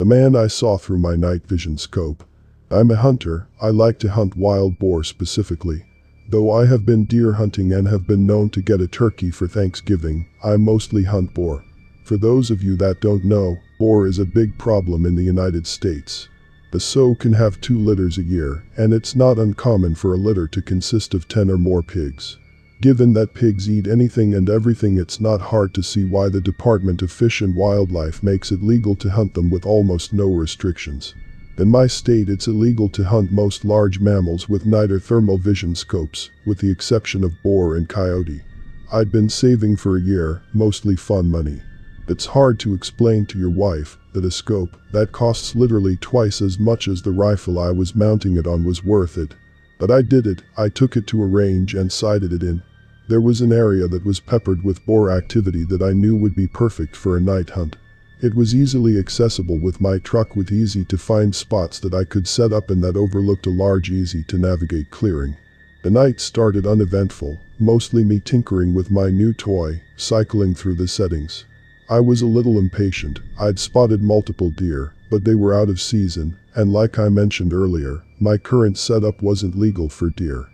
The man I saw through my night vision scope. I'm a hunter. I like to hunt wild boar specifically. Though I have been deer hunting and have been known to get a turkey for Thanksgiving, I mostly hunt boar. For those of you that don't know, boar is a big problem in the United States. The sow can have 2 litters a year, and it's not uncommon for a litter to consist of 10 or more pigs. Given that pigs eat anything and everything, it's not hard to see why the Department of Fish and Wildlife makes it legal to hunt them with almost no restrictions. In my state, it's illegal to hunt most large mammals with night or thermal vision scopes, with the exception of boar and coyote. I'd been saving for a year, mostly fun money. It's hard to explain to your wife that a scope that costs literally twice as much as the rifle I was mounting it on was worth it. But I did it. I took it to a range and sighted it in. There was an area that was peppered with boar activity that I knew would be perfect for a night hunt. It was easily accessible with my truck, with easy to find spots that I could set up and that overlooked a large, easy to navigate clearing. The night started uneventful, mostly me tinkering with my new toy, cycling through the settings. I was a little impatient. I'd spotted multiple deer, but they were out of season, and like I mentioned earlier, my current setup wasn't legal for deer.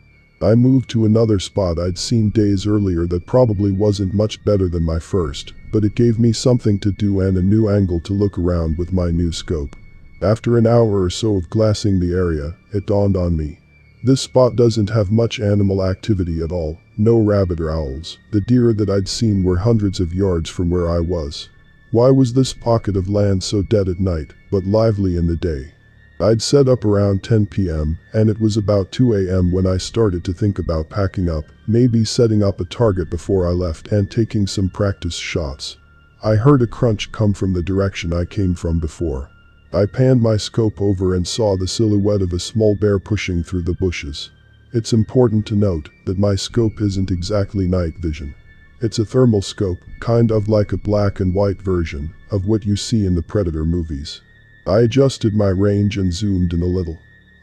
I moved to another spot I'd seen days earlier that probably wasn't much better than my first, but it gave me something to do and a new angle to look around with my new scope. After an hour or so of glassing the area, it dawned on me. This spot doesn't have much animal activity at all, no rabbit or owls. The deer that I'd seen were hundreds of yards from where I was. Why was this pocket of land so dead at night, but lively in the day? I'd set up around 10 p.m., and it was about 2 a.m. when I started to think about packing up, maybe setting up a target before I left and taking some practice shots. I heard a crunch come from the direction I came from before. I panned my scope over and saw the silhouette of a small bear pushing through the bushes. It's important to note that my scope isn't exactly night vision. It's a thermal scope, kind of like a black and white version of what you see in the Predator movies. I adjusted my range and zoomed in a little.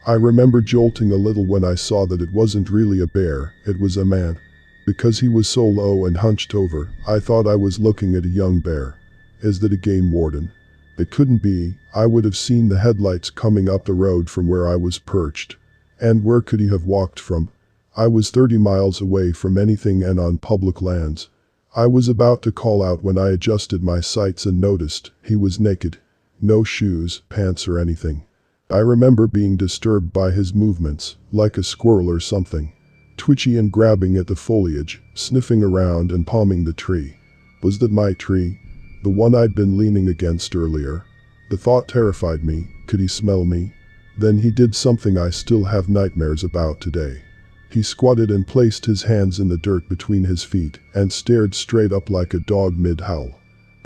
I remember jolting a little when I saw that it wasn't really a bear, it was a man. Because he was so low and hunched over, I thought I was looking at a young bear. Is that a game warden? It couldn't be. I would have seen the headlights coming up the road from where I was perched. And where could he have walked from? I was 30 miles away from anything and on public lands. I was about to call out when I adjusted my sights and noticed he was naked. No shoes, pants or anything. I remember being disturbed by his movements, like a squirrel or something. Twitchy and grabbing at the foliage, sniffing around and palming the tree. Was that my tree? The one I'd been leaning against earlier? The thought terrified me. Could he smell me? Then he did something I still have nightmares about today. He squatted and placed his hands in the dirt between his feet and stared straight up like a dog mid-howl.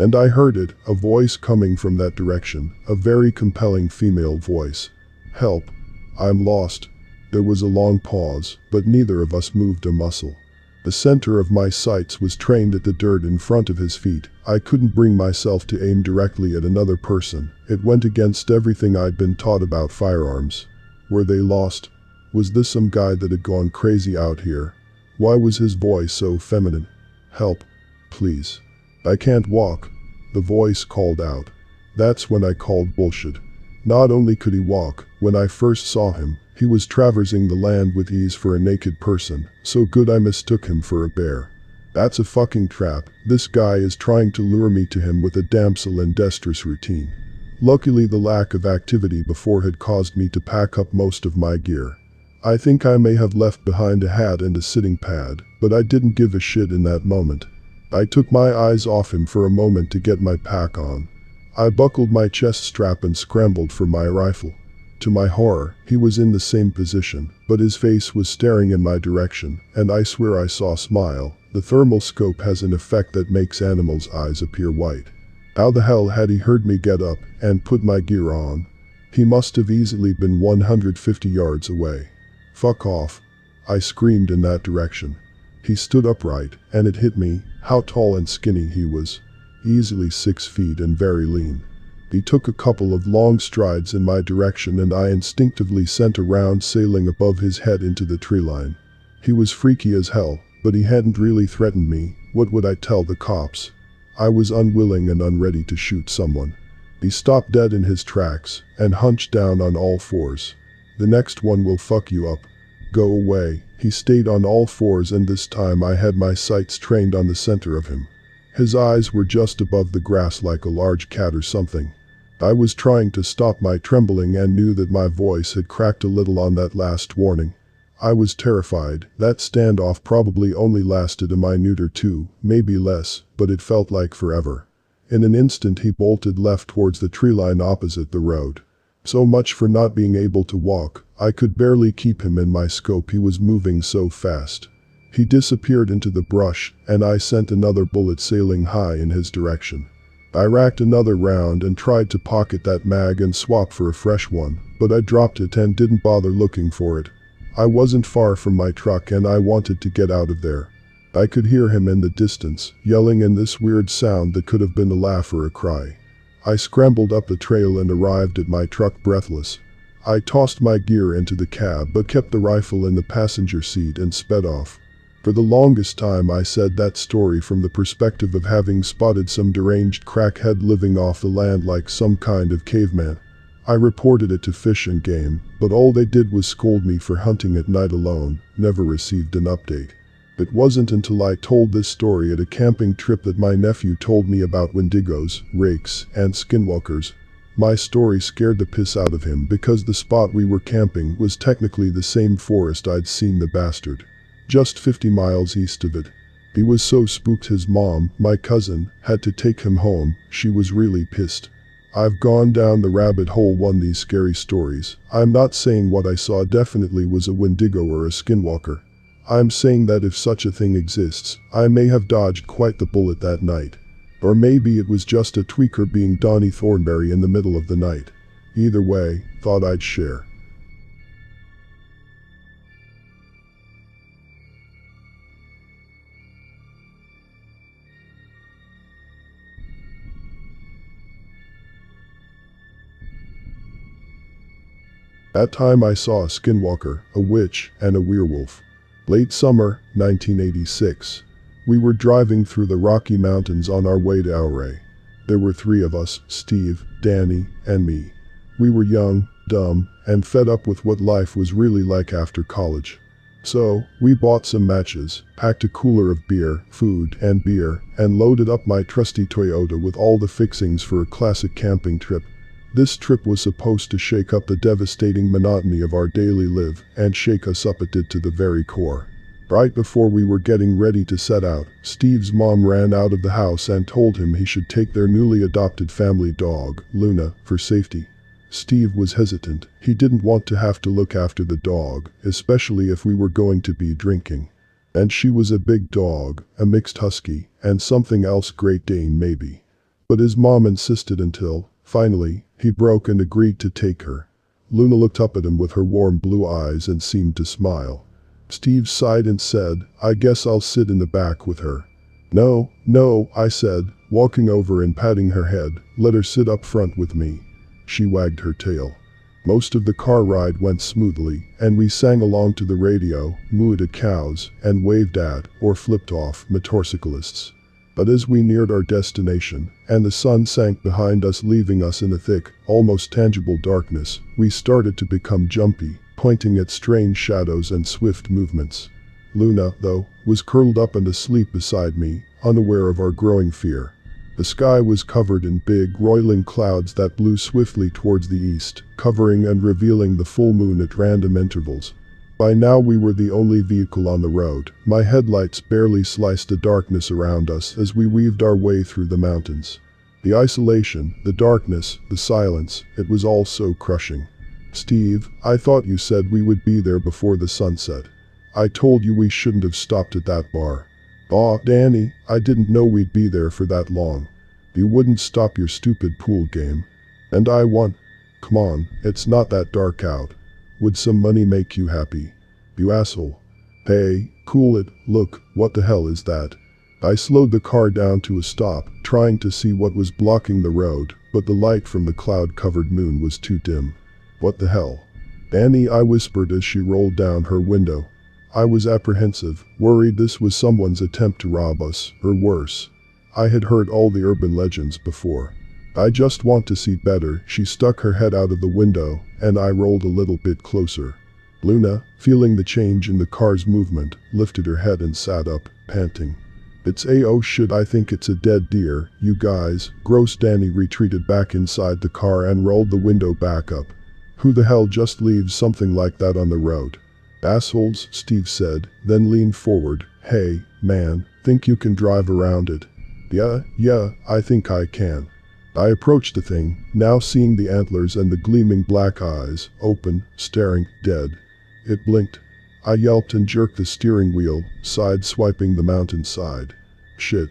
And I heard it, a voice coming from that direction, a very compelling female voice. Help. I'm lost. There was a long pause, but neither of us moved a muscle. The center of my sights was trained at the dirt in front of his feet. I couldn't bring myself to aim directly at another person. It went against everything I'd been taught about firearms. Were they lost? Was this some guy that had gone crazy out here? Why was his voice so feminine? Help. Please. I can't walk. The voice called out. That's when I called bullshit. Not only could he walk, when I first saw him, he was traversing the land with ease for a naked person, so good I mistook him for a bear. That's a fucking trap. This guy is trying to lure me to him with a damsel in distress routine. Luckily, the lack of activity before had caused me to pack up most of my gear. I think I may have left behind a hat and a sitting pad, but I didn't give a shit in that moment. I took my eyes off him for a moment to get my pack on. I buckled my chest strap and scrambled for my rifle. To my horror, he was in the same position, but his face was staring in my direction, and I swear I saw a smile. The thermal scope has an effect that makes animals' eyes appear white. How the hell had he heard me get up and put my gear on? He must have easily been 150 yards away. Fuck off. I screamed in that direction. He stood upright, and it hit me, how tall and skinny he was. Easily 6 feet and very lean. He took a couple of long strides in my direction and I instinctively sent a round sailing above his head into the tree line. He was freaky as hell, but he hadn't really threatened me. What would I tell the cops? I was unwilling and unready to shoot someone. He stopped dead in his tracks and hunched down on all fours. The next one will fuck you up. Go away. He stayed on all fours, and this time I had my sights trained on the center of him. His eyes were just above the grass like a large cat or something. I was trying to stop my trembling and knew that my voice had cracked a little on that last warning. I was terrified. That standoff probably only lasted a minute or two, maybe less, but it felt like forever. In an instant he bolted left towards the tree line opposite the road. So much for not being able to walk. I could barely keep him in my scope, he was moving so fast. He disappeared into the brush, and I sent another bullet sailing high in his direction. I racked another round and tried to pocket that mag and swap for a fresh one, but I dropped it and didn't bother looking for it. I wasn't far from my truck and I wanted to get out of there. I could hear him in the distance, yelling in this weird sound that could have been a laugh or a cry. I scrambled up the trail and arrived at my truck breathless. I tossed my gear into the cab but kept the rifle in the passenger seat and sped off. For the longest time I said that story from the perspective of having spotted some deranged crackhead living off the land like some kind of caveman. I reported it to Fish and Game, but all they did was scold me for hunting at night alone, never received an update. It wasn't until I told this story at a camping trip that my nephew told me about Wendigos, rakes, and skinwalkers. My story scared the piss out of him because the spot we were camping was technically the same forest I'd seen the bastard. Just 50 miles east of it. He was so spooked his mom, my cousin, had to take him home. She was really pissed. I've gone down the rabbit hole one these scary stories. I'm not saying what I saw definitely was a Wendigo or a skinwalker. I'm saying that if such a thing exists, I may have dodged quite the bullet that night. Or maybe it was just a tweaker being Donnie Thornberry in the middle of the night. Either way, thought I'd share. That time I saw a skinwalker, a witch, and a werewolf. Late summer, 1986. We were driving through the Rocky Mountains on our way to Ouray. There were 3 of us, Steve, Danny, and me. We were young, dumb, and fed up with what life was really like after college. So, we bought some matches, packed a cooler of beer, food, and beer, and loaded up my trusty Toyota with all the fixings for a classic camping trip. This trip was supposed to shake up the devastating monotony of our daily life, and shake us up it did to the very core. Right before we were getting ready to set out, Steve's mom ran out of the house and told him he should take their newly adopted family dog, Luna, for safety. Steve was hesitant. He didn't want to have to look after the dog, especially if we were going to be drinking. And she was a big dog, a mixed husky, and something else, Great Dane maybe. But his mom insisted until, finally, he broke and agreed to take her. Luna looked up at him with her warm blue eyes and seemed to smile. Steve sighed and said, "I guess I'll sit in the back with her." "No, no," I said, walking over and patting her head, "let her sit up front with me." She wagged her tail. Most of the car ride went smoothly, and we sang along to the radio, mooed at cows, and waved at, or flipped off, motorcyclists. But as we neared our destination, and the sun sank behind us leaving us in a thick, almost tangible darkness, we started to become jumpy, pointing at strange shadows and swift movements. Luna, though, was curled up and asleep beside me, unaware of our growing fear. The sky was covered in big, roiling clouds that blew swiftly towards the east, covering and revealing the full moon at random intervals. By now we were the only vehicle on the road. My headlights barely sliced the darkness around us as we weaved our way through the mountains. The isolation, the darkness, the silence, it was all so crushing. "Steve, I thought you said we would be there before the sunset. I told you we shouldn't have stopped at that bar." "Aw, Danny, I didn't know we'd be there for that long. You wouldn't stop your stupid pool game. And I won. Come on, it's not that dark out. Would some money make you happy? You asshole. Hey, cool it, look, what the hell is that?" I slowed the car down to a stop, trying to see what was blocking the road, but the light from the cloud-covered moon was too dim. "What the hell?" "Annie," I whispered as she rolled down her window. I was apprehensive, worried this was someone's attempt to rob us, or worse. I had heard all the urban legends before. I just want to see better. She stuck her head out of the window, and I rolled a little bit closer. Luna, feeling the change in the car's movement, lifted her head and sat up, panting. It's a oh shit, I think it's a dead deer, you guys. Gross. Danny retreated back inside the car and rolled the window back up. Who the hell just leaves something like that on the road? Assholes, Steve said, then leaned forward. Hey, man, think you can drive around it? Yeah, I think I can. I approached the thing, now seeing the antlers and the gleaming black eyes, open, staring, dead. It blinked. I yelped and jerked the steering wheel, side-swiping the mountainside. Shit.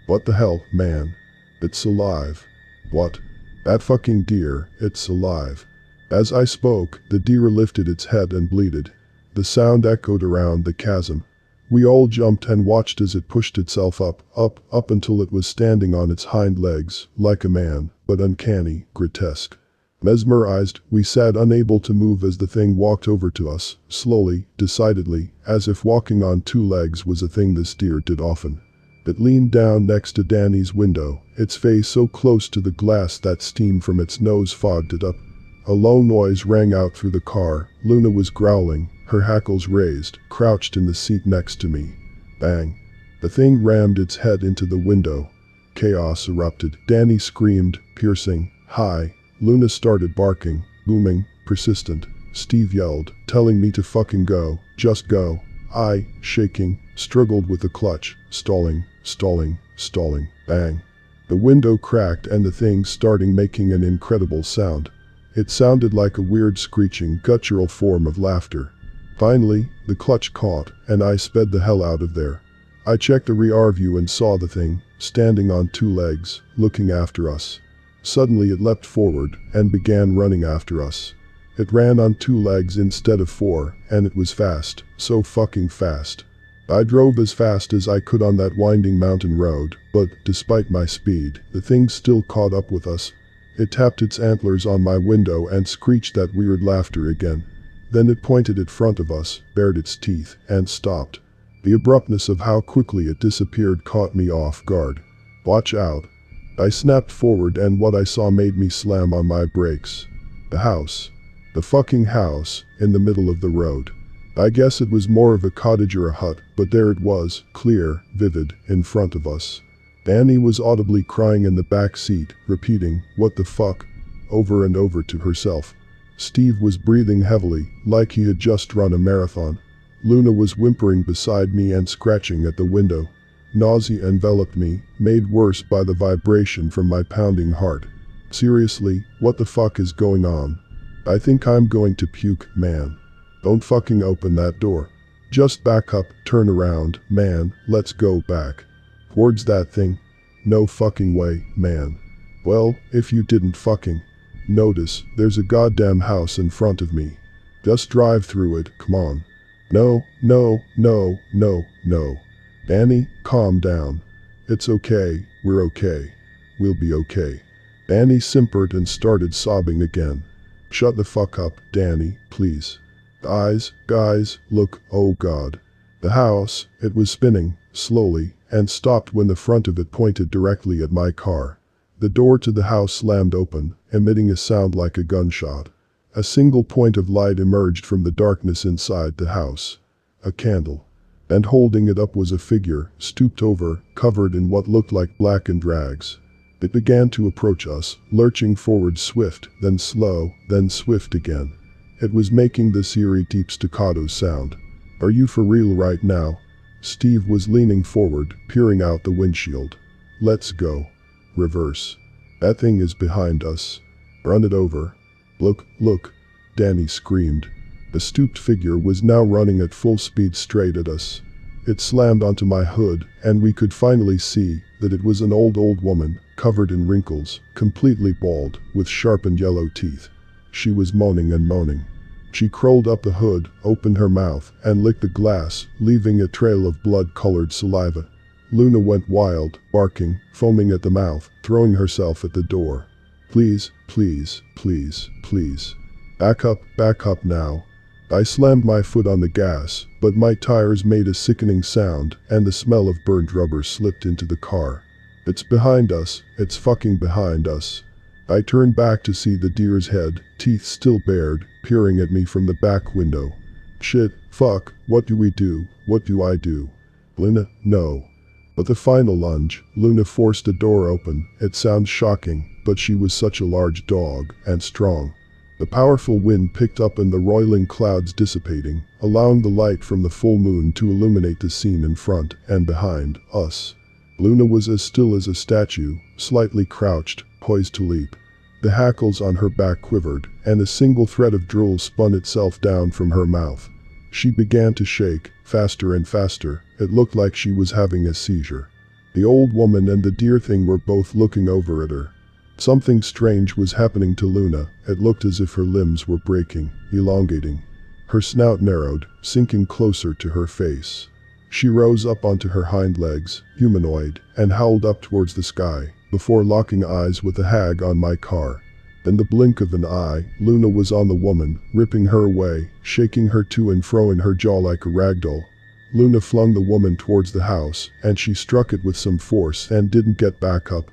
What the hell, man? It's alive. What? That fucking deer, it's alive. As I spoke, the deer lifted its head and bleated. The sound echoed around the chasm. We all jumped and watched as it pushed itself up until it was standing on its hind legs, like a man, but uncanny, grotesque. Mesmerized, we sat unable to move as the thing walked over to us, slowly, decidedly, as if walking on two legs was a thing this deer did often. It leaned down next to Danny's window, its face so close to the glass that steam from its nose fogged it up. A low noise rang out through the car. Luna was growling, her hackles raised, crouched in the seat next to me. Bang. The thing rammed its head into the window. Chaos erupted. Danny screamed, piercing, high. Luna started barking, booming, persistent. Steve yelled, telling me to fucking go, just go. I, shaking, struggled with the clutch, stalling. Bang. The window cracked and the thing started making an incredible sound. It sounded like a weird screeching, guttural form of laughter. Finally, the clutch caught, and I sped the hell out of there. I checked the rear view and saw the thing, standing on two legs, looking after us. Suddenly it leapt forward, and began running after us. It ran on two legs instead of four, and it was fast, so fucking fast. I drove as fast as I could on that winding mountain road, but, despite my speed, the thing still caught up with us. It tapped its antlers on my window and screeched that weird laughter again. Then it pointed in front of us, bared its teeth, and stopped. The abruptness of how quickly it disappeared caught me off guard. Watch out. I snapped forward and what I saw made me slam on my brakes. The house. The fucking house, in the middle of the road. I guess it was more of a cottage or a hut, but there it was, clear, vivid, in front of us. Danny was audibly crying in the back seat, repeating, "What the fuck?" over and over to herself. Steve was breathing heavily, like he had just run a marathon. Luna was whimpering beside me and scratching at the window. Nausea enveloped me, made worse by the vibration from my pounding heart. Seriously, what the fuck is going on? I think I'm going to puke, man. Don't fucking open that door. Just back up, turn around, man, let's go back. Towards that thing? No fucking way, man. Well, if you didn't fucking notice, there's a goddamn house in front of me. Just drive through it, come on. No. Danny, calm down. It's okay, we're okay. We'll be okay. Danny simpered and started sobbing again. Shut the fuck up, Danny, please. Guys, look, oh god. The house, it was spinning, slowly, and stopped when the front of it pointed directly at my car. The door to the house slammed open, emitting a sound like a gunshot. A single point of light emerged from the darkness inside the house. A candle. And holding it up was a figure, stooped over, covered in what looked like blackened rags. It began to approach us, lurching forward swift, then slow, then swift again. It was making this eerie deep staccato sound. Are you for real right now? Steve was leaning forward, peering out the windshield. Let's go. Reverse. That thing is behind us. Run it over. Look, Danny screamed. The stooped figure was now running at full speed straight at us. It slammed onto my hood, and we could finally see that it was an old woman, covered in wrinkles, completely bald, with sharpened yellow teeth. She was moaning and moaning. She crawled up the hood, opened her mouth, and licked the glass, leaving a trail of blood-colored saliva. Luna went wild, barking, foaming at the mouth, throwing herself at the door. Please. Back up now. I slammed my foot on the gas, but my tires made a sickening sound, and the smell of burned rubber slipped into the car. It's behind us, it's fucking behind us. I turned back to see the deer's head, teeth still bared, peering at me from the back window. Shit, fuck, what do we do? What do I do? Luna, no. But the final lunge, Luna forced a door open. It sounds shocking, but she was such a large dog, and strong. The powerful wind picked up and the roiling clouds dissipating, allowing the light from the full moon to illuminate the scene in front and behind us. Luna was as still as a statue, slightly crouched, poised to leap. The hackles on her back quivered, and a single thread of drool spun itself down from her mouth. She began to shake, faster and faster. It looked like she was having a seizure. The old woman and the deer thing were both looking over at her. Something strange was happening to Luna. It looked as if her limbs were breaking, elongating. Her snout narrowed, sinking closer to her face. She rose up onto her hind legs, humanoid, and howled up towards the sky, before locking eyes with the hag on my car. In the blink of an eye, Luna was on the woman, ripping her away, shaking her to and fro in her jaw like a ragdoll. Luna flung the woman towards the house, and she struck it with some force and didn't get back up.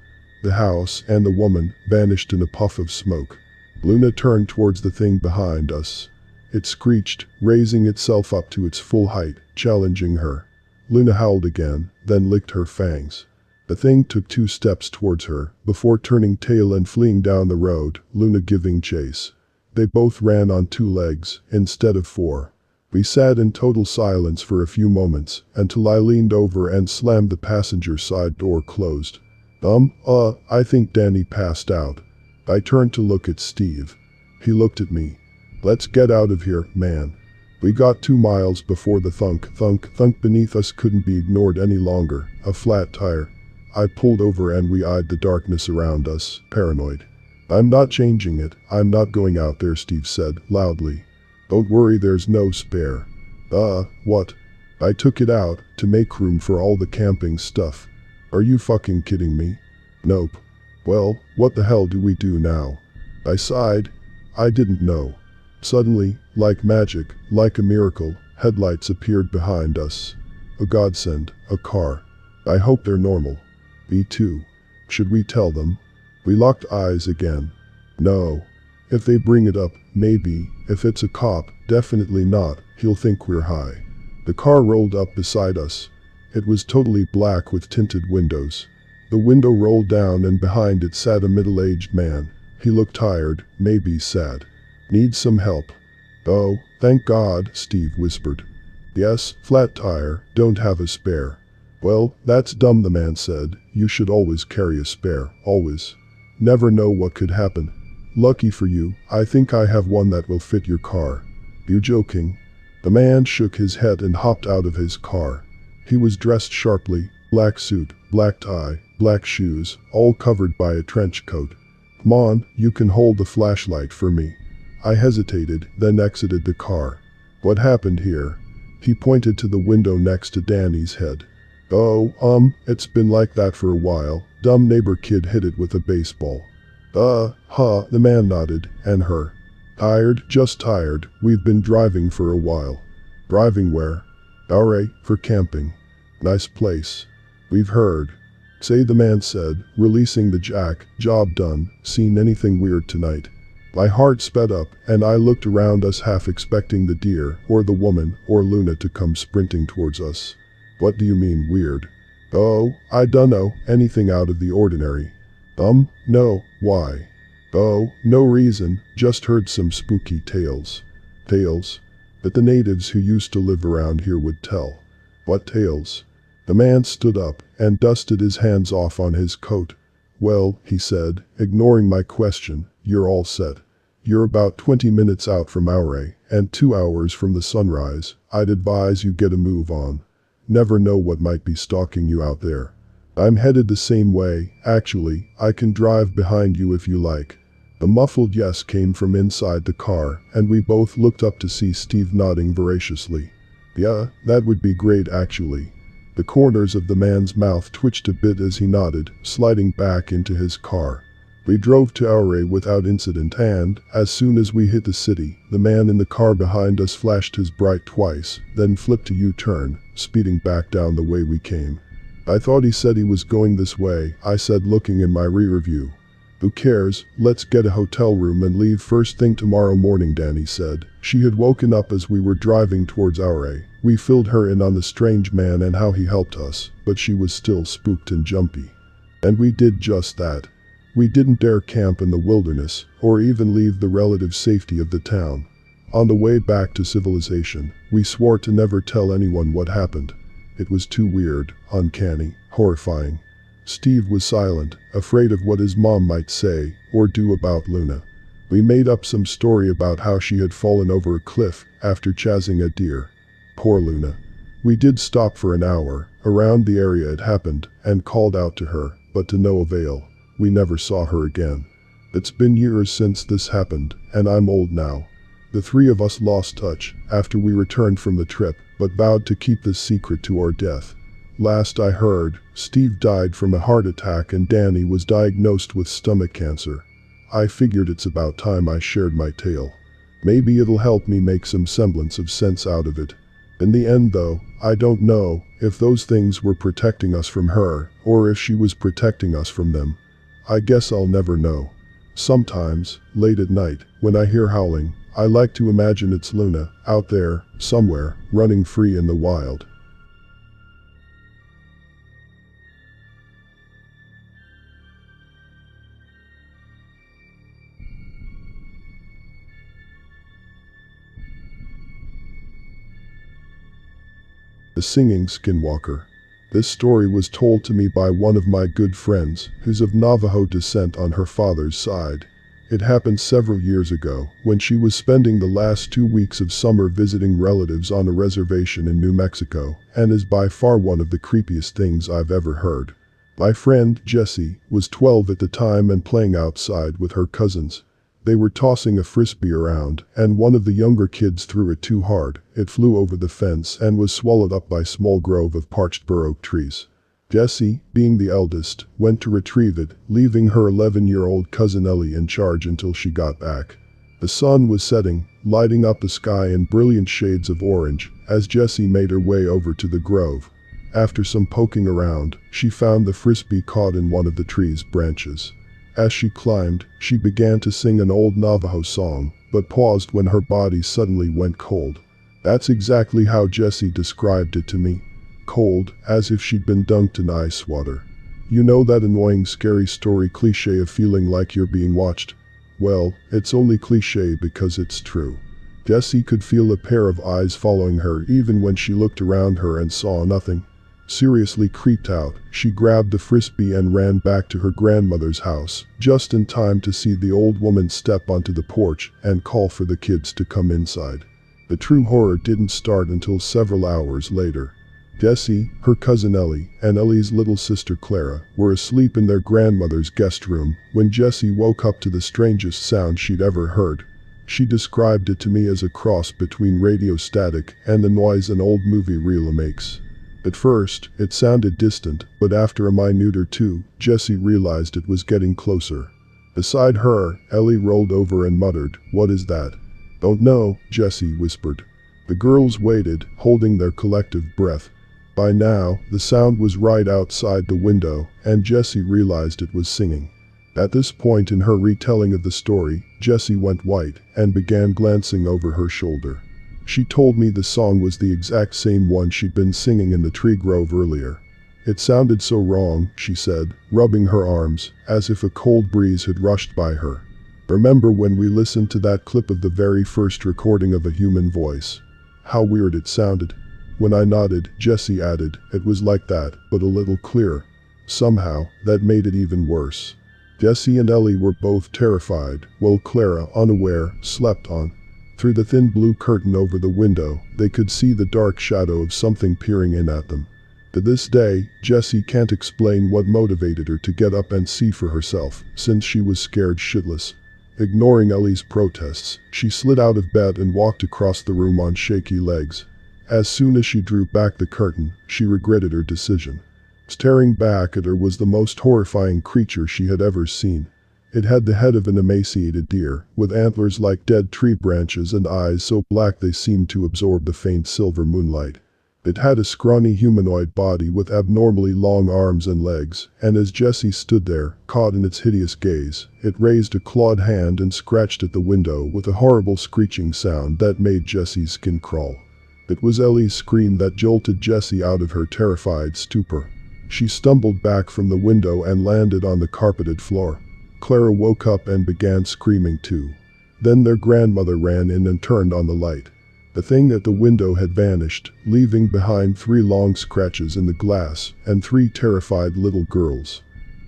The house and the woman vanished in a puff of smoke. Luna turned towards the thing behind us. It screeched, raising itself up to its full height, challenging her. Luna howled again, then licked her fangs. The thing took 2 steps towards her, before turning tail and fleeing down the road, Luna giving chase. They both ran on 2 legs, instead of 4. We sat in total silence for a few moments, until I leaned over and slammed the passenger side door closed. I think Danny passed out. I turned to look at Steve. He looked at me. Let's get out of here, man. We got 2 miles before the thunk beneath us couldn't be ignored any longer, a flat tire. I pulled over and we eyed the darkness around us, paranoid. I'm not changing it, I'm not going out there, Steve said, loudly. Don't worry, there's no spare. What? I took it out, to make room for all the camping stuff. Are you fucking kidding me? Nope. Well, what the hell do we do now? I sighed. I didn't know. Suddenly, like magic, like a miracle, headlights appeared behind us. A godsend, a car. I hope they're normal. B2. Should we tell them? We locked eyes again. No. If they bring it up, maybe. If it's a cop, definitely not. He'll think we're high. The car rolled up beside us. It was totally black with tinted windows. The window rolled down and behind it sat a middle-aged man. He looked tired, maybe sad. Need some help? Oh, thank God, Steve whispered. Yes, flat tire, don't have a spare. Well, that's dumb, the man said. You should always carry a spare, always. Never know what could happen. Lucky for you, I think I have one that will fit your car. You joking? The man shook his head and hopped out of his car. He was dressed sharply, black suit, black tie, black shoes, all covered by a trench coat. Come on, you can hold the flashlight for me. I hesitated, then exited the car. What happened here? He pointed to the window next to Danny's head. It's been like that for a while. Dumb neighbor kid hit it with a baseball. The man nodded, and her. Tired, just tired, we've been driving for a while. Driving where? Alright, for camping. Nice place. We've heard. Say, the man said, releasing the jack. Job done. Seen anything weird tonight? My heart sped up, and I looked around us, half expecting the deer, or the woman, or Luna to come sprinting towards us. What do you mean, weird? Oh, I dunno, anything out of the ordinary. No, why? Oh, no reason, just heard some spooky tales. Tales? That the natives who used to live around here would tell. What tales? The man stood up, and dusted his hands off on his coat. Well, he said, ignoring my question, you're all set. You're about 20 minutes out from Auray, and 2 hours from the sunrise. I'd advise you get a move on. Never know what might be stalking you out there. I'm headed the same way, actually. I can drive behind you if you like. A muffled yes came from inside the car, and we both looked up to see Steve nodding voraciously. Yeah, that would be great actually. The corners of the man's mouth twitched a bit as he nodded, sliding back into his car. We drove to Auray without incident, and, as soon as we hit the city, the man in the car behind us flashed his bright twice, then flipped a U-turn, speeding back down the way we came. I thought he said he was going this way, I said, looking in my rear view. "Who cares, let's get a hotel room and leave first thing tomorrow morning," Danny said. She had woken up as we were driving towards our. We filled her in on the strange man and how he helped us, but she was still spooked and jumpy. And we did just that. We didn't dare camp in the wilderness, or even leave the relative safety of the town. On the way back to civilization, we swore to never tell anyone what happened. It was too weird, uncanny, horrifying. Steve was silent, afraid of what his mom might say or do about Luna. We made up some story about how she had fallen over a cliff after chasing a deer. Poor Luna. We did stop for an hour around the area it happened and called out to her, but to no avail. We never saw her again. It's been years since this happened, and I'm old now. The three of us lost touch after we returned from the trip, but vowed to keep this secret to our death. Last I heard, Steve died from a heart attack and Danny was diagnosed with stomach cancer. I figured it's about time I shared my tale. Maybe it'll help me make some semblance of sense out of it. In the end though, I don't know if those things were protecting us from her, or if she was protecting us from them. I guess I'll never know. Sometimes, late at night, when I hear howling, I like to imagine it's Luna, out there, somewhere, running free in the wild. The Singing Skinwalker. This story was told to me by one of my good friends, who's of Navajo descent on her father's side. It happened several years ago, when she was spending the last 2 weeks of summer visiting relatives on a reservation in New Mexico, and is by far one of the creepiest things I've ever heard. My friend, Jessie, was 12 at the time and playing outside with her cousins. They were tossing a frisbee around, and one of the younger kids threw it too hard. It flew over the fence and was swallowed up by a small grove of parched bur oak trees. Jessie, being the eldest, went to retrieve it, leaving her 11-year-old cousin Ellie in charge until she got back. The sun was setting, lighting up the sky in brilliant shades of orange, as Jessie made her way over to the grove. After some poking around, she found the frisbee caught in one of the tree's branches. As she climbed, she began to sing an old Navajo song, but paused when her body suddenly went cold. That's exactly how Jessie described it to me. Cold, as if she'd been dunked in ice water. You know that annoying scary story cliche of feeling like you're being watched? Well, it's only cliche because it's true. Jessie could feel a pair of eyes following her even when she looked around her and saw nothing. Seriously creeped out, she grabbed the frisbee and ran back to her grandmother's house, just in time to see the old woman step onto the porch and call for the kids to come inside. The true horror didn't start until several hours later. Jessie, her cousin Ellie, and Ellie's little sister Clara were asleep in their grandmother's guest room when Jessie woke up to the strangest sound she'd ever heard. She described it to me as a cross between radio static and the noise an old movie reel makes. At first, it sounded distant, but after a minute or two, Jessie realized it was getting closer. Beside her, Ellie rolled over and muttered, "What is that?" "Don't know," Jessie whispered. The girls waited, holding their collective breath. By now, the sound was right outside the window, and Jessie realized it was singing. At this point in her retelling of the story, Jessie went white and began glancing over her shoulder. She told me the song was the exact same one she'd been singing in the tree grove earlier. It sounded so wrong, she said, rubbing her arms, as if a cold breeze had rushed by her. Remember when we listened to that clip of the very first recording of a human voice? How weird it sounded. When I nodded, Jessie added, "It was like that, but a little clearer." Somehow, that made it even worse. Jessie and Ellie were both terrified, while Clara, unaware, slept on. Through the thin blue curtain over the window, they could see the dark shadow of something peering in at them. To this day, Jessie can't explain what motivated her to get up and see for herself, since she was scared shitless. Ignoring Ellie's protests, she slid out of bed and walked across the room on shaky legs. As soon as she drew back the curtain, she regretted her decision. Staring back at her was the most horrifying creature she had ever seen. It had the head of an emaciated deer, with antlers like dead tree branches and eyes so black they seemed to absorb the faint silver moonlight. It had a scrawny humanoid body with abnormally long arms and legs, and as Jessie stood there, caught in its hideous gaze, it raised a clawed hand and scratched at the window with a horrible screeching sound that made Jessie's skin crawl. It was Ellie's scream that jolted Jessie out of her terrified stupor. She stumbled back from the window and landed on the carpeted floor. Clara woke up and began screaming too. Then their grandmother ran in and turned on the light. The thing at the window had vanished, leaving behind 3 long scratches in the glass and 3 terrified little girls.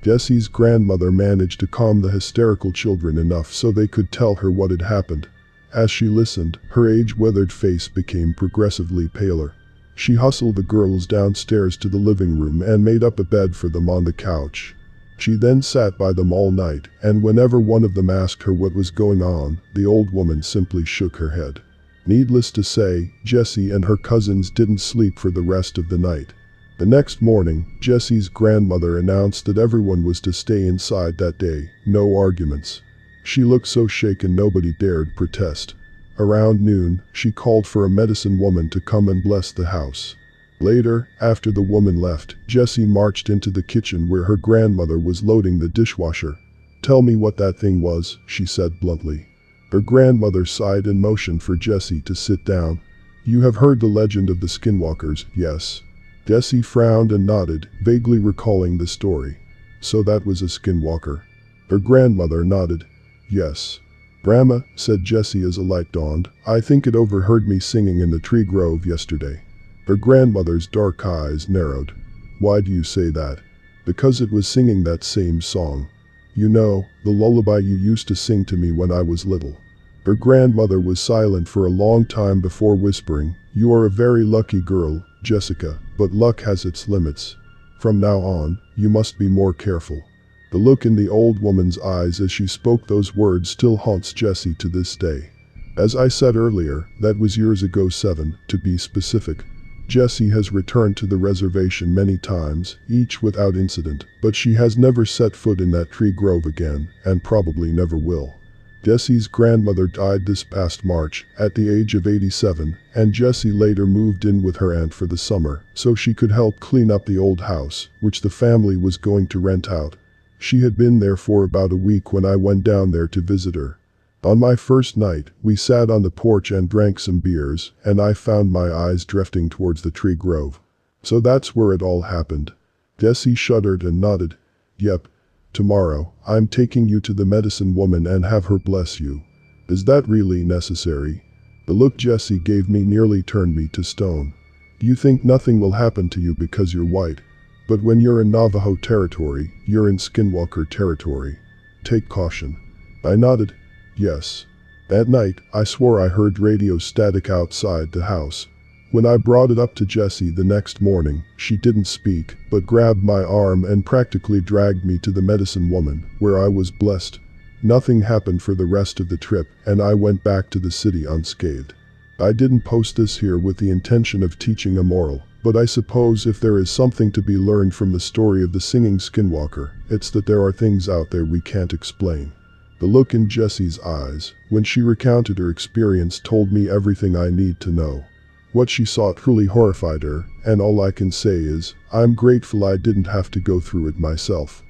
Jessie's grandmother managed to calm the hysterical children enough so they could tell her what had happened. As she listened, her age-weathered face became progressively paler. She hustled the girls downstairs to the living room and made up a bed for them on the couch. She then sat by them all night, and whenever one of them asked her what was going on, the old woman simply shook her head. Needless to say, Jessie and her cousins didn't sleep for the rest of the night. The next morning, Jessie's grandmother announced that everyone was to stay inside that day, no arguments. She looked so shaken nobody dared protest. Around noon, she called for a medicine woman to come and bless the house. Later, after the woman left, Jessie marched into the kitchen where her grandmother was loading the dishwasher. "Tell me what that thing was," she said bluntly. Her grandmother sighed and motioned for Jessie to sit down. "You have heard the legend of the Skinwalkers, yes?" Jessie frowned and nodded, vaguely recalling the story. "So that was a Skinwalker?" Her grandmother nodded. "Yes." "Grandma," said Jessie as a light dawned, "I think it overheard me singing in the tree grove yesterday." Her grandmother's dark eyes narrowed. "Why do you say that?" "Because it was singing that same song. You know, the lullaby you used to sing to me when I was little." Her grandmother was silent for a long time before whispering, "You are a very lucky girl, Jessica, but luck has its limits. From now on, you must be more careful." The look in the old woman's eyes as she spoke those words still haunts Jessie to this day. As I said earlier, that was years ago, 7, to be specific. Jessie has returned to the reservation many times, each without incident, but she has never set foot in that tree grove again, and probably never will. Jessie's grandmother died this past March, at the age of 87, and Jessie later moved in with her aunt for the summer, so she could help clean up the old house, which the family was going to rent out. She had been there for about a week when I went down there to visit her. On my first night, we sat on the porch and drank some beers, and I found my eyes drifting towards the tree grove. "So that's where it all happened." Jessie shuddered and nodded. "Yep. Tomorrow, I'm taking you to the medicine woman and have her bless you." "Is that really necessary?" The look Jessie gave me nearly turned me to stone. "You think nothing will happen to you because you're white. But when you're in Navajo territory, you're in Skinwalker territory. Take caution." I nodded. "Yes." That night, I swore I heard radio static outside the house. When I brought it up to Jessie the next morning, she didn't speak, but grabbed my arm and practically dragged me to the medicine woman, where I was blessed. Nothing happened for the rest of the trip, and I went back to the city unscathed. I didn't post this here with the intention of teaching a moral, but I suppose if there is something to be learned from the story of the Singing Skinwalker, it's that there are things out there we can't explain. The look in Jessie's eyes, when she recounted her experience, told me everything I need to know. What she saw truly horrified her, and all I can say is, I'm grateful I didn't have to go through it myself.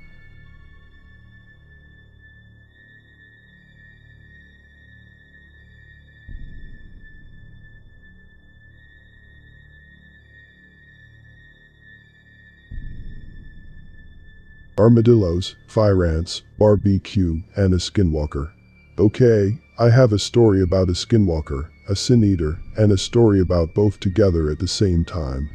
Armadillos, fire ants, barbecue, and a skinwalker. Okay, I have a story about a skinwalker, a sin eater, and a story about both together at the same time.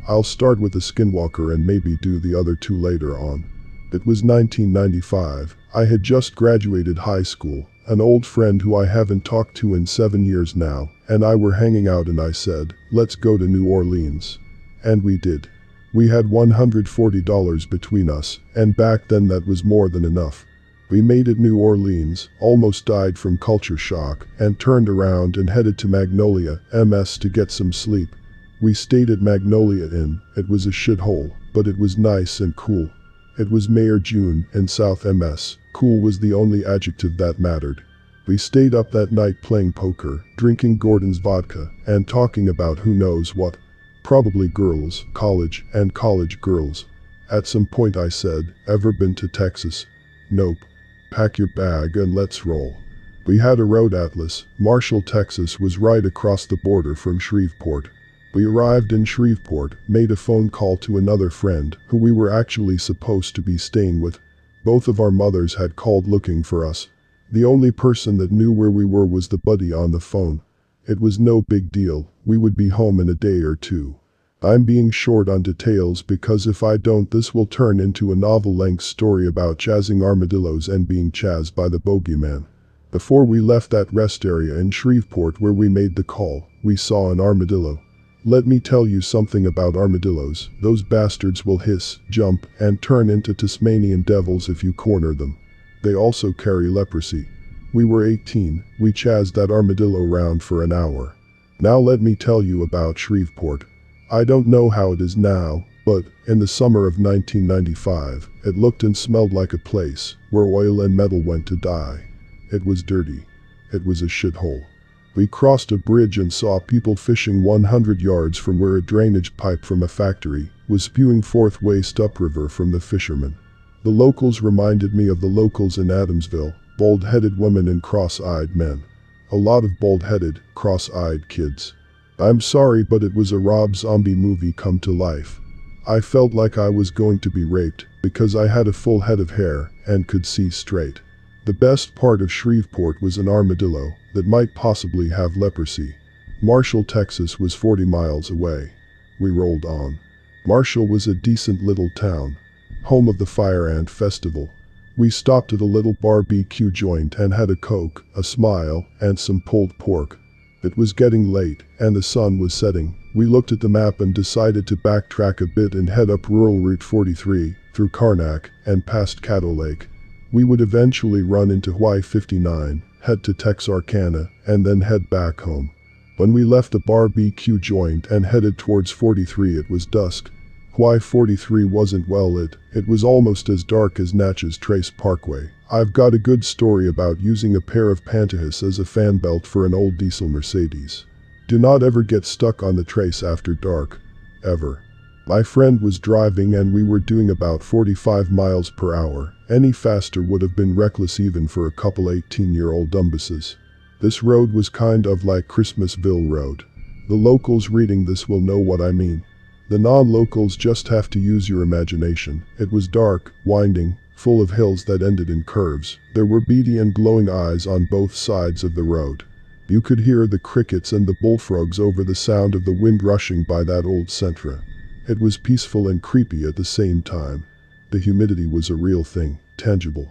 I'll start with the skinwalker and maybe do the other two later on. It was 1995. I had just graduated high school. An old friend who I haven't talked to in 7 years now, and I were hanging out, and I said, let's go to New Orleans. And we did. We had $140 between us, and back then that was more than enough. We made it New Orleans, almost died from culture shock, and turned around and headed to Magnolia, MS, to get some sleep. We stayed at Magnolia Inn. It was a shithole, but it was nice and cool. It was May or June in South MS. Cool was the only adjective that mattered. We stayed up that night playing poker, drinking Gordon's vodka, and talking about who knows what. Probably girls, college and college girls. At some point I said, ever been to Texas? Nope. Pack your bag and let's roll. We had a road atlas. Marshall, Texas was right across the border from Shreveport. We arrived in Shreveport, made a phone call to another friend, who we were actually supposed to be staying with. Both of our mothers had called looking for us. The only person that knew where we were was the buddy on the phone. It was no big deal, we would be home in a day or two. I'm being short on details because if I don't this will turn into a novel-length story about chazzing armadillos and being chazzed by the bogeyman. Before we left that rest area in Shreveport where we made the call, we saw an armadillo. Let me tell you something about armadillos. Those bastards will hiss, jump, and turn into Tasmanian devils if you corner them. They also carry leprosy. We were 18, we chazzed that armadillo around for an hour. Now let me tell you about Shreveport. I don't know how it is now, but in the summer of 1995, it looked and smelled like a place where oil and metal went to die. It was dirty. It was a shithole. We crossed a bridge and saw people fishing 100 yards from where a drainage pipe from a factory was spewing forth waste upriver from the fishermen. The locals reminded me of the locals in Adamsville, bald-headed women and cross-eyed men. A lot of bald-headed, cross-eyed kids. I'm sorry, but it was a Rob Zombie movie come to life. I felt like I was going to be raped because I had a full head of hair and could see straight. The best part of Shreveport was an armadillo that might possibly have leprosy. Marshall, Texas was 40 miles away. We rolled on. Marshall was a decent little town, home of the Fire Ant Festival. We stopped at a little barbecue joint and had a Coke, a smile, and some pulled pork. It was getting late, and the sun was setting. We looked at the map and decided to backtrack a bit and head up rural Route 43, through Karnak, and past Caddo Lake. We would eventually run into Y-59, head to Texarkana, and then head back home. When we left the barbecue joint and headed towards 43 it was dusk. Y-43 wasn't well lit, it was almost as dark as Natchez Trace Parkway. I've got a good story about using a pair of pantyhose as a fan belt for an old diesel Mercedes. Do not ever get stuck on the trace after dark. Ever. My friend was driving and we were doing about 45 miles per hour. Any faster would have been reckless even for a couple 18-year-old dumbasses. This road was kind of like Christmasville Road. The locals reading this will know what I mean. The non-locals just have to use your imagination. It was dark, winding, full of hills that ended in curves. There were beady and glowing eyes on both sides of the road. You could hear the crickets and the bullfrogs over the sound of the wind rushing by that old Sentra. It was peaceful and creepy at the same time. The humidity was a real thing, tangible.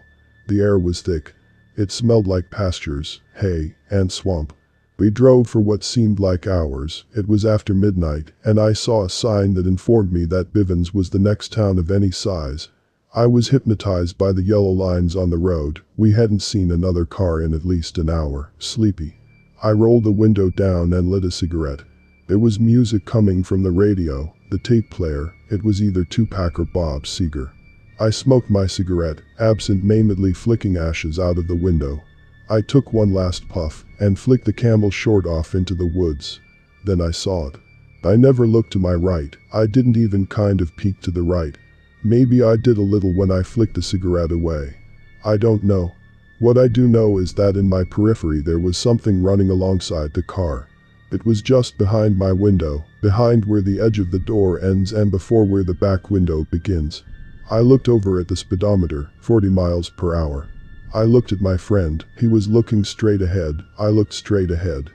The air was thick. It smelled like pastures, hay, and swamp. We drove for what seemed like hours. It was after midnight, and I saw a sign that informed me that Bivens was the next town of any size. I was hypnotized by the yellow lines on the road. We hadn't seen another car in at least an hour. Sleepy. I rolled the window down and lit a cigarette. There was music coming from the radio, the tape player. It was either Tupac or Bob Seger. I smoked my cigarette, absent-mindedly flicking ashes out of the window. I took one last puff and flicked the Camel short off into the woods. Then I saw it. I never looked to my right. I didn't even kind of peek to the right. Maybe I did a little when I flicked the cigarette away. I don't know. What I do know is that in my periphery there was something running alongside the car. It was just behind my window, behind where the edge of the door ends and before where the back window begins. I looked over at the speedometer, 40 miles per hour. I looked at my friend. He was looking straight ahead. I looked straight ahead.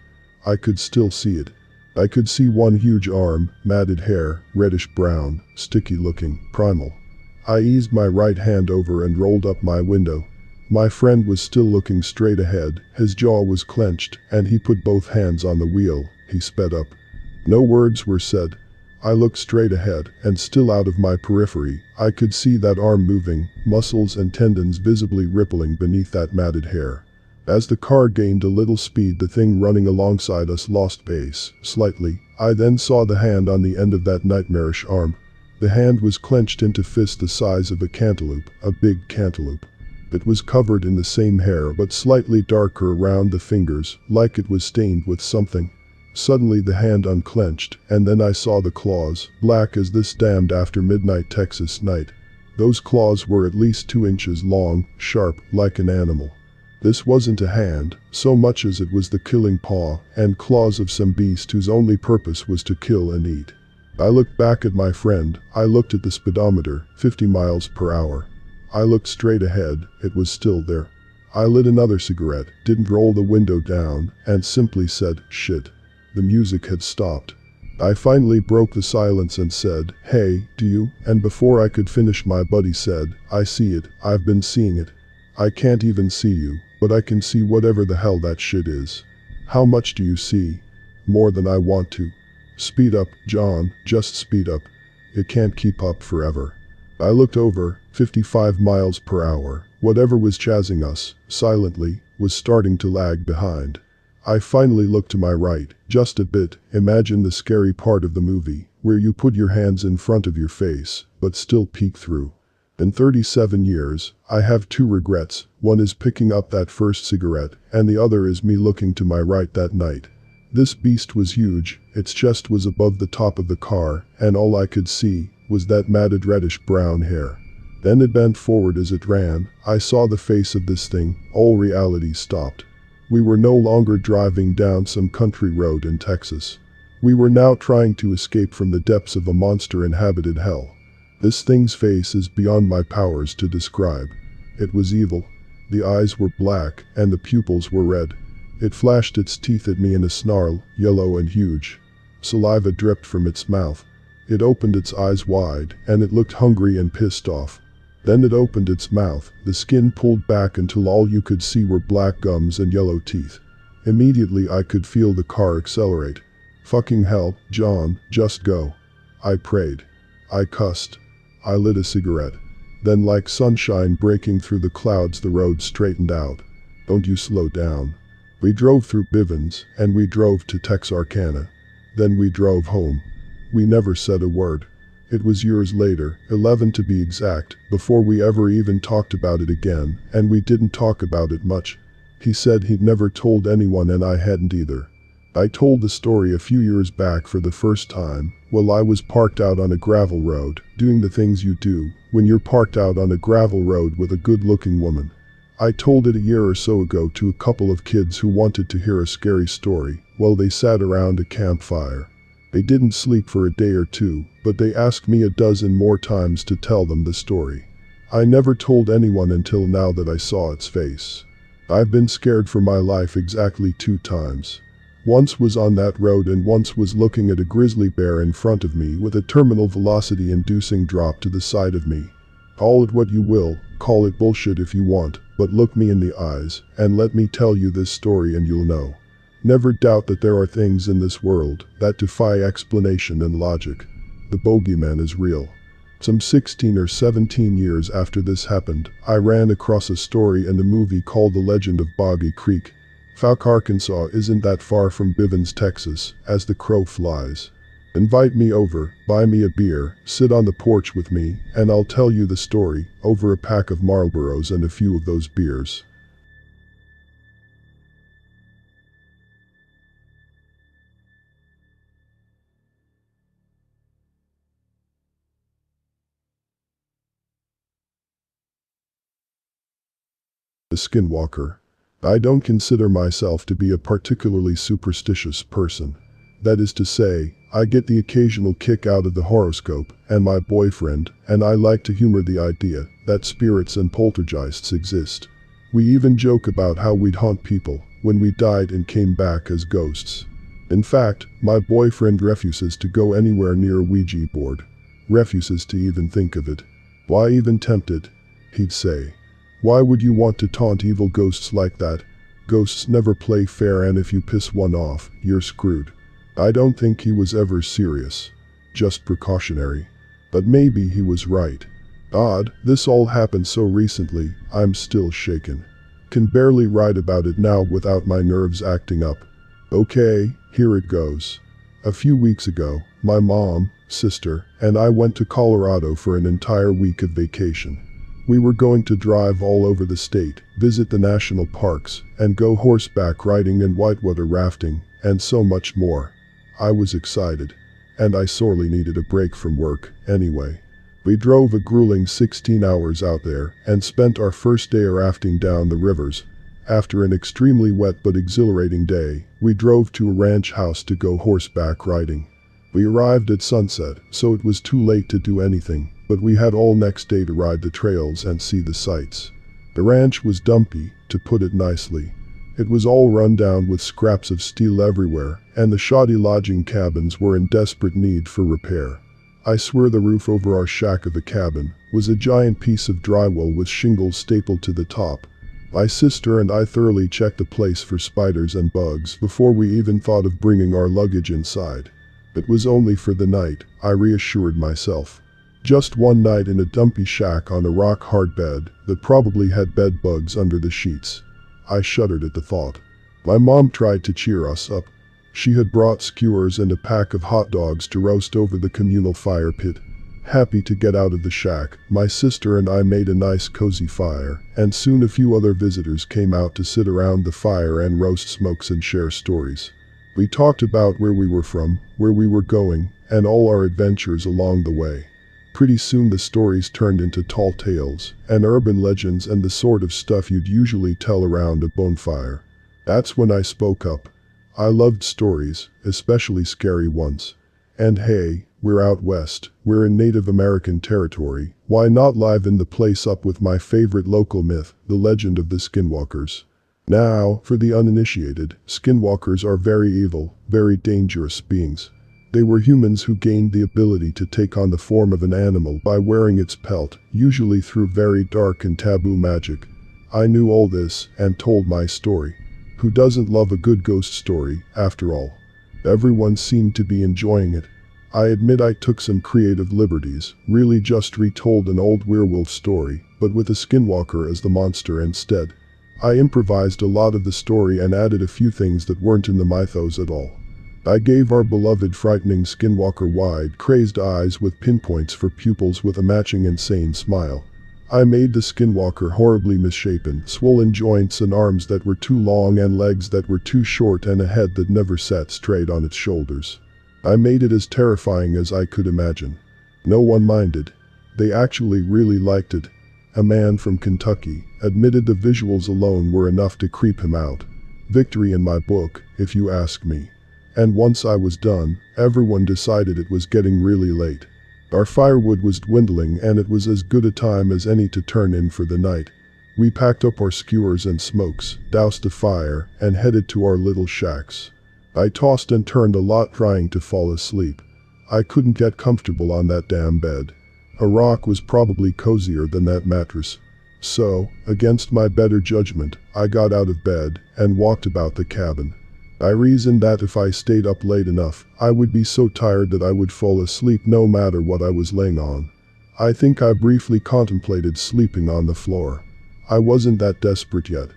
I could still see it. I could see one huge arm, matted hair, reddish-brown, sticky-looking, primal. I eased my right hand over and rolled up my window. My friend was still looking straight ahead. His jaw was clenched, and he put both hands on the wheel. He sped up. No words were said. I looked straight ahead, and still out of my periphery, I could see that arm moving, muscles and tendons visibly rippling beneath that matted hair. As the car gained a little speed, the thing running alongside us lost pace, slightly. I then saw the hand on the end of that nightmarish arm. The hand was clenched into fist the size of a cantaloupe, a big cantaloupe. It was covered in the same hair but slightly darker around the fingers, like it was stained with something. Suddenly the hand unclenched, and then I saw the claws, black as this damned after midnight Texas night. Those claws were at least 2 inches long, sharp, like an animal. This wasn't a hand, so much as it was the killing paw and claws of some beast whose only purpose was to kill and eat. I looked back at my friend, I looked at the speedometer, 50 miles per hour. I looked straight ahead, it was still there. I lit another cigarette, didn't roll the window down, and simply said, "Shit." The music had stopped. I finally broke the silence and said, "Hey, do you?" And before I could finish my buddy said, "I see it, I've been seeing it. I can't even see you, but I can see whatever the hell that shit is." "How much do you see?" "More than I want to." "Speed up, John, just speed up. It can't keep up forever." I looked over, 55 miles per hour, whatever was chasing us, silently, was starting to lag behind. I finally looked to my right, just a bit. Imagine the scary part of the movie, where you put your hands in front of your face, but still peek through. In 37 years, I have 2 regrets. One is picking up that first cigarette, and the other is me looking to my right that night. This beast was huge, its chest was above the top of the car, and all I could see was that matted reddish-brown hair. Then it bent forward as it ran. I saw the face of this thing, all reality stopped. We were no longer driving down some country road in Texas. We were now trying to escape from the depths of a monster-inhabited hell. This thing's face is beyond my powers to describe. It was evil. The eyes were black, and the pupils were red. It flashed its teeth at me in a snarl, yellow and huge. Saliva dripped from its mouth. It opened its eyes wide, and it looked hungry and pissed off. Then it opened its mouth, the skin pulled back until all you could see were black gums and yellow teeth. Immediately I could feel the car accelerate. "Fucking hell, John, just go." I prayed. I cussed. I lit a cigarette. Then like sunshine breaking through the clouds the road straightened out. "Don't you slow down." We drove through Bivens, and we drove to Texarkana. Then we drove home. We never said a word. It was years later, 11 to be exact, before we ever even talked about it again, and we didn't talk about it much. He said he'd never told anyone and I hadn't either. I told the story a few years back for the first time, while I was parked out on a gravel road, doing the things you do when you're parked out on a gravel road with a good-looking woman. I told it a year or so ago to a couple of kids who wanted to hear a scary story, while they sat around a campfire. They didn't sleep for a day or two, but they asked me a dozen more times to tell them the story. I never told anyone until now that I saw its face. I've been scared for my life exactly 2 times. Once was on that road and once was looking at a grizzly bear in front of me with a terminal velocity-inducing drop to the side of me. Call it what you will, call it bullshit if you want, but look me in the eyes, and let me tell you this story and you'll know. Never doubt that there are things in this world that defy explanation and logic. The bogeyman is real. Some 16 or 17 years after this happened, I ran across a story in a movie called The Legend of Boggy Creek. Fouke, Arkansas isn't that far from Bivens, Texas, as the crow flies. Invite me over, buy me a beer, sit on the porch with me, and I'll tell you the story, over a pack of Marlboros and a few of those beers. A Skinwalker. I don't consider myself to be a particularly superstitious person. That is to say, I get the occasional kick out of the horoscope and my boyfriend, and I like to humor the idea that spirits and poltergeists exist. We even joke about how we'd haunt people when we died and came back as ghosts. In fact, my boyfriend refuses to go anywhere near a Ouija board. Refuses to even think of it. Why even tempt it? He'd say. Why would you want to taunt evil ghosts like that? Ghosts never play fair, and if you piss one off, you're screwed. I don't think he was ever serious. Just precautionary. But maybe he was right. Odd, this all happened so recently, I'm still shaken. Can barely write about it now without my nerves acting up. Okay, here it goes. A few weeks ago, my mom, sister, and I went to Colorado for an entire week of vacation. We were going to drive all over the state, visit the national parks, and go horseback riding and whitewater rafting, and so much more. I was excited. And I sorely needed a break from work, anyway. We drove a grueling 16 hours out there, and spent our first day rafting down the rivers. After an extremely wet but exhilarating day, we drove to a ranch house to go horseback riding. We arrived at sunset, so it was too late to do anything, but we had all next day to ride the trails and see the sights. The ranch was dumpy, to put it nicely. It was all run down with scraps of steel everywhere, and the shoddy lodging cabins were in desperate need for repair. I swear the roof over our shack of a cabin was a giant piece of drywall with shingles stapled to the top. My sister and I thoroughly checked the place for spiders and bugs before we even thought of bringing our luggage inside. It was only for the night, I reassured myself. Just one night in a dumpy shack on a rock-hard bed that probably had bed bugs under the sheets. I shuddered at the thought. My mom tried to cheer us up. She had brought skewers and a pack of hot dogs to roast over the communal fire pit. Happy to get out of the shack, my sister and I made a nice cozy fire, and soon a few other visitors came out to sit around the fire and roast smokes and share stories. We talked about where we were from, where we were going, and all our adventures along the way. Pretty soon the stories turned into tall tales, and urban legends and the sort of stuff you'd usually tell around a bonfire. That's when I spoke up. I loved stories, especially scary ones. And hey, we're out west, we're in Native American territory, why not liven the place up with my favorite local myth, the legend of the Skinwalkers. Now, for the uninitiated, Skinwalkers are very evil, very dangerous beings. They were humans who gained the ability to take on the form of an animal by wearing its pelt, usually through very dark and taboo magic. I knew all this, and told my story. Who doesn't love a good ghost story, after all? Everyone seemed to be enjoying it. I admit I took some creative liberties, really just retold an old werewolf story, but with a skinwalker as the monster instead. I improvised a lot of the story and added a few things that weren't in the mythos at all. I gave our beloved frightening skinwalker wide, crazed eyes with pinpoints for pupils with a matching insane smile. I made the skinwalker horribly misshapen, swollen joints and arms that were too long and legs that were too short and a head that never sat straight on its shoulders. I made it as terrifying as I could imagine. No one minded. They actually really liked it. A man from Kentucky admitted the visuals alone were enough to creep him out. Victory in my book, if you ask me. And once I was done, everyone decided it was getting really late. Our firewood was dwindling and it was as good a time as any to turn in for the night. We packed up our skewers and smokes, doused a fire, and headed to our little shacks. I tossed and turned a lot trying to fall asleep. I couldn't get comfortable on that damn bed. A rock was probably cozier than that mattress. So, against my better judgment, I got out of bed and walked about the cabin. I reasoned that if I stayed up late enough, I would be so tired that I would fall asleep no matter what I was laying on. I think I briefly contemplated sleeping on the floor. I wasn't that desperate yet.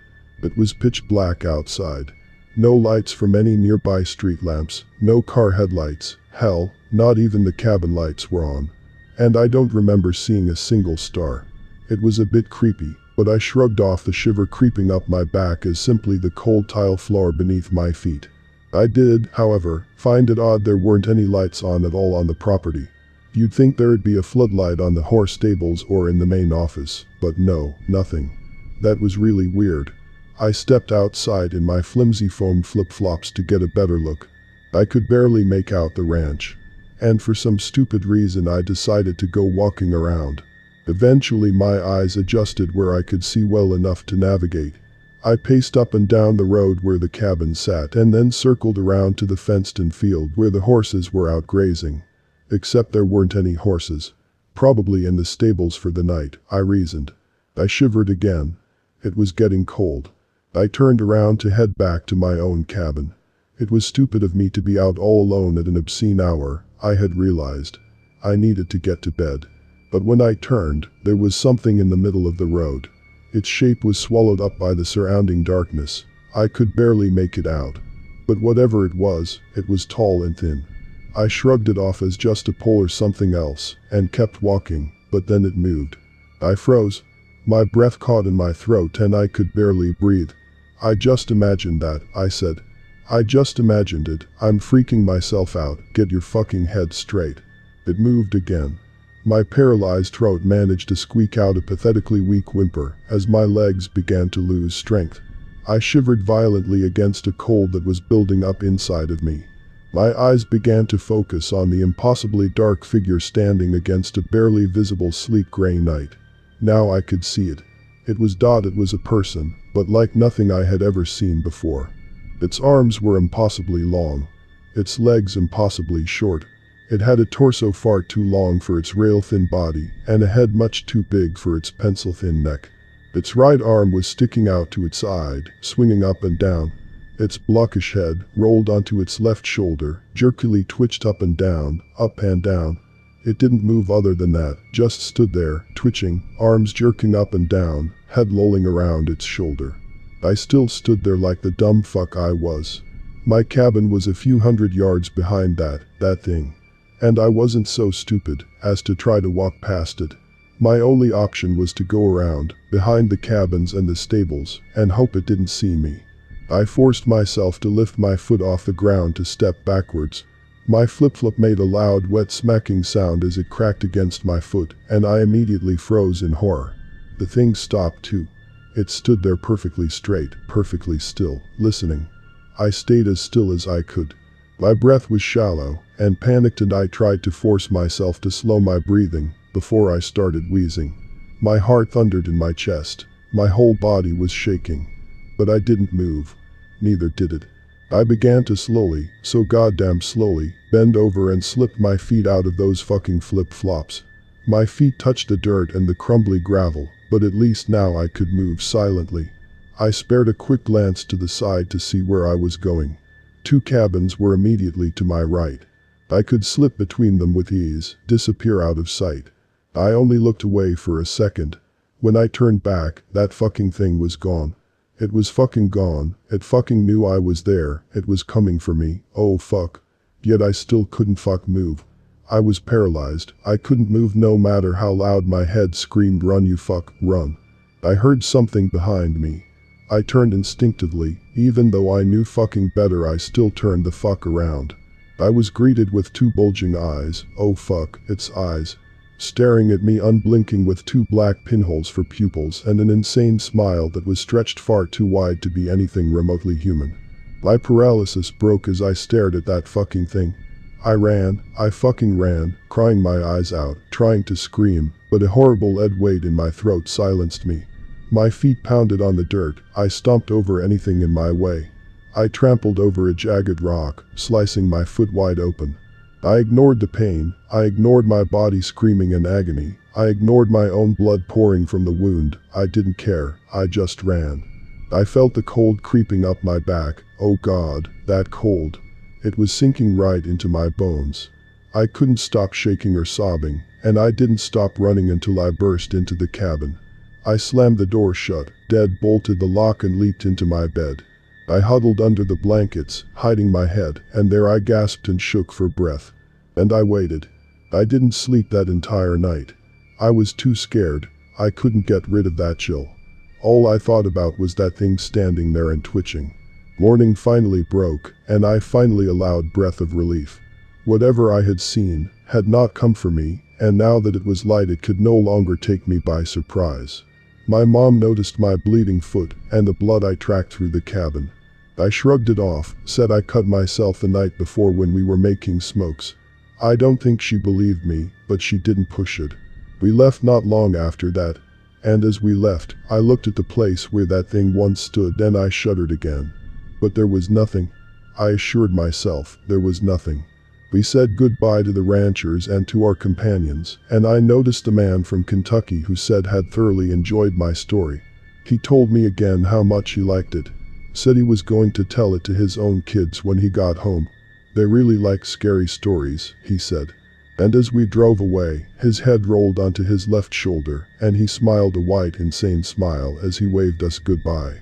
It was pitch black outside. No lights from any nearby street lamps, no car headlights, hell, not even the cabin lights were on. And I don't remember seeing a single star. It was a bit creepy, but I shrugged off the shiver creeping up my back as simply the cold tile floor beneath my feet. I did, however, find it odd there weren't any lights on at all on the property. You'd think there'd be a floodlight on the horse stables or in the main office, but no, nothing. That was really weird. I stepped outside in my flimsy foam flip-flops to get a better look. I could barely make out the ranch. And for some stupid reason I decided to go walking around. Eventually my eyes adjusted where I could see well enough to navigate. I paced up and down the road where the cabin sat and then circled around to the fenced-in field where the horses were out grazing. Except there weren't any horses. Probably in the stables for the night, I reasoned. I shivered again. It was getting cold. I turned around to head back to my own cabin. It was stupid of me to be out all alone at an obscene hour, I had realized. I needed to get to bed. But when I turned, there was something in the middle of the road. Its shape was swallowed up by the surrounding darkness. I could barely make it out. But whatever it was tall and thin. I shrugged it off as just a pole or something else, and kept walking, but then it moved. I froze. My breath caught in my throat and I could barely breathe. I just imagined that, I said. I just imagined it. I'm freaking myself out. Get your fucking head straight. It moved again. My paralyzed throat managed to squeak out a pathetically weak whimper as my legs began to lose strength. I shivered violently against a cold that was building up inside of me. My eyes began to focus on the impossibly dark figure standing against a barely visible sleek gray night. Now I could see it. It was a person, but like nothing I had ever seen before. Its arms were impossibly long. Its legs impossibly short. It had a torso far too long for its rail-thin body, and a head much too big for its pencil-thin neck. Its right arm was sticking out to its side, swinging up and down. Its blockish head rolled onto its left shoulder, jerkily twitched up and down, up and down. It didn't move other than that, just stood there, twitching, arms jerking up and down, head lolling around its shoulder. I still stood there like the dumb fuck I was. My cabin was a few hundred yards behind that thing. And I wasn't so stupid as to try to walk past it. My only option was to go around, behind the cabins and the stables, and hope it didn't see me. I forced myself to lift my foot off the ground to step backwards. My flip-flop made a loud wet smacking sound as it cracked against my foot, and I immediately froze in horror. The thing stopped too. It stood there perfectly straight, perfectly still, listening. I stayed as still as I could. My breath was shallow and panicked, and I tried to force myself to slow my breathing before I started wheezing. My heart thundered in my chest. My whole body was shaking. But I didn't move. Neither did it. I began to slowly, so goddamn slowly, bend over and slip my feet out of those fucking flip-flops. My feet touched the dirt and the crumbly gravel, but at least now I could move silently. I spared a quick glance to the side to see where I was going. 2 cabins were immediately to my right. I could slip between them with ease, disappear out of sight. I only looked away for a second. When I turned back, that fucking thing was gone. It was fucking gone. It fucking knew I was there. It was coming for me. Oh fuck. Yet I still couldn't fuck move. I was paralyzed. I couldn't move no matter how loud my head screamed, "Run you fuck, run." I heard something behind me. I turned instinctively. Even though I knew fucking better, I still turned the fuck around. I was greeted with 2 bulging eyes. Oh fuck, its eyes. Staring at me unblinking with 2 black pinholes for pupils and an insane smile that was stretched far too wide to be anything remotely human. My paralysis broke as I stared at that fucking thing. I fucking ran, crying my eyes out, trying to scream, but a horrible lead weight in my throat silenced me. My feet pounded on the dirt. I stomped over anything in my way. I trampled over a jagged rock, slicing my foot wide open. I ignored the pain. I ignored my body screaming in agony. I ignored my own blood pouring from the wound. I didn't care. I just ran. I felt the cold creeping up my back. Oh God, that cold. It was sinking right into my bones. I couldn't stop shaking or sobbing, and I didn't stop running until I burst into the cabin. I slammed the door shut, dead-bolted the lock, and leaped into my bed. I huddled under the blankets, hiding my head, and there I gasped and shook for breath. And I waited. I didn't sleep that entire night. I was too scared. I couldn't get rid of that chill. All I thought about was that thing standing there and twitching. Morning finally broke, and I finally allowed breath of relief. Whatever I had seen had not come for me, and now that it was light it could no longer take me by surprise. My mom noticed my bleeding foot and the blood I tracked through the cabin. I shrugged it off, said I cut myself the night before when we were making smokes. I don't think she believed me, but she didn't push it. We left not long after that, and as we left, I looked at the place where that thing once stood and I shuddered again. But there was nothing. I assured myself there was nothing. We said goodbye to the ranchers and to our companions, and I noticed the man from Kentucky who said had thoroughly enjoyed my story. He told me again how much he liked it. Said he was going to tell it to his own kids when he got home. They really like scary stories, he said. And as we drove away, his head rolled onto his left shoulder, and he smiled a white, insane smile as he waved us goodbye.